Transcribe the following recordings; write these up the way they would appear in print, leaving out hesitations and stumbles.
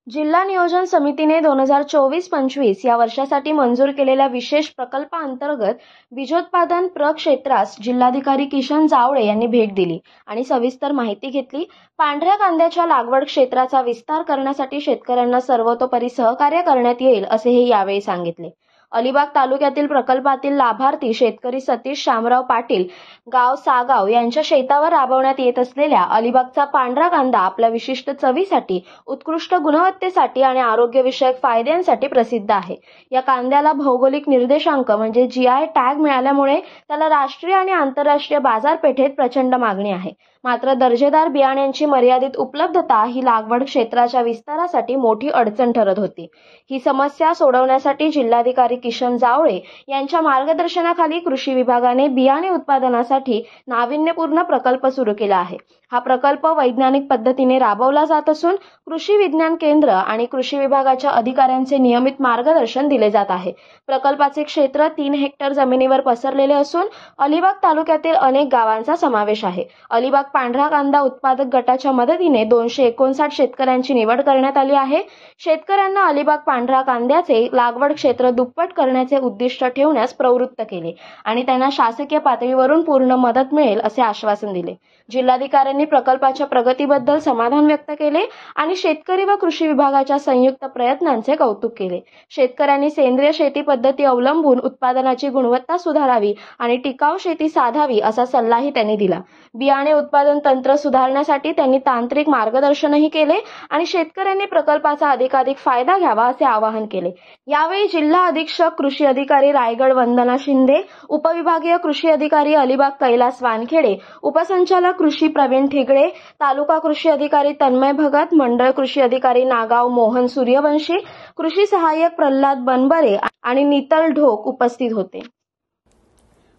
जिल्हा नियोजन समितीने 2024-25 या वर्षासाठी मंजूर केलेल्या विशेष प्रकल्पांतर्गत बीजोत्पादन प्रक्षेत्रास जिल्हाधिकारी किशन जावळे यांनी भेट दिली आणि सविस्तर माहिती घेतली। पांढऱ्या कांद्याच्या लागवड क्षेत्राचा विस्तार करण्यासाठी शेतकऱ्यांना सर्वतोपरी सहकार्य करण्यात येईल असेही यावेळी सांगितले। अलिबाग तालुक्यातील प्रकल्पातील लाभार्थी शेतकरी सतीश शामराव पाटील गाव सागाव यांच्या शेतावर राबवण्यात येत असलेल्या अलिबागचा पांढरा कांदा आपल्या विशिष्ट चवीसाठी, उत्कृष्ट गुणवत्तेसाठी आणि आरोग्यविषयक फायद्यांसाठी प्रसिद्ध आहे। या कांद्याला भौगोलिक निर्देशांक म्हणजे GI टॅग मिळाल्यामुळे त्याला राष्ट्रीय आणि आंतरराष्ट्रीय बाजारपेठेत प्रचंड मागणी आहे। मात्र दर्जेदार बियाण्यांची मर्यादित उपलब्धता ही लागवड क्षेत्राच्या विस्तारासाठी मोठी अडचण ठरत होती। ही समस्या सोडवण्यासाठी जिल्हाधिकारी किशन जावळे यांच्या मार्गदर्शनाखाली कृषी विभागाने बियाणे उत्पादनासाठी नाविन्यपूर्ण प्रकल्प सुरू केला आहे। हा प्रकल्प वैज्ञानिक पद्धतीने राबवला जात असून कृषी विज्ञान केंद्र आणि कृषी विभागाच्या अधिकाऱ्यांचे नियमित मार्गदर्शन दिले जात आहे। प्रकल्पाचे क्षेत्र 3 हेक्टर जमिनीवर पसरलेले असून अलिबाग तालुक्यातील अनेक गावांचा समावेश आहे। अलिबाग पांढरा कांदा उत्पादक गटाच्या मदतीने 259 शेतकऱ्यांची निवड करण्यात आली आहे। शेतकऱ्यांना अलिबाग पांढरा कांद्याचे लागवड क्षेत्र दुप्पट करण्याचे उद्दिष्ट ठेवण्यास प्रवृत्त केले आणि त्यांना शासकीय पातळीवरून पूर्ण मदत मिळेल असे आश्वासन दिले। जिल्हाधिकाऱ्यांनी प्रकल्पाच्या प्रगतीबद्दल समाधान व्यक्त केले आणि शेतकरी व कृषी विभागाच्या संयुक्त प्रयत्नांचे कौतुक केले। शेतकऱ्यांनी सेंद्रिय शेती पद्धती अवलंबून उत्पादनाची गुणवत्ता सुधारावी आणि टिकाऊ शेती साधावी असा सल्लाही त्यांनी दिला। बियाणे उत्पादन तंत्र सुधारण्यासाठी त्यांनी तांत्रिक मार्गदर्शनही केले आणि शेतकऱ्यांनी प्रकल्पाचा अधिकाधिक फायदा घ्यावा असे आवाहन केले। यावेळी जिल्हा अधीक्षक कृषी अधिकारी रायगड वंदना शिंदे, उपविभागीय कृषी अधिकारी अलिबाग कैलास वानखेडे, उपसंचालक कृषी प्रवीण ठिगळे, तालुका कृषी अधिकारी तन्मय भगत, मंडळ कृषी अधिकारी नागाव मोहन सूर्यवंशी, कृषी सहाय्यक प्रल्हाद बनबरे आणि नीतल ढोक उपस्थित होते।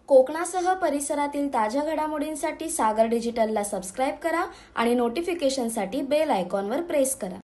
कोकणासह परिसरातील ताज्या घडामोडींसाठी सागर डिजिटलला सबस्क्राइब करा आणि नोटिफिकेशनसाठी बेल आयकॉनवर प्रेस करा।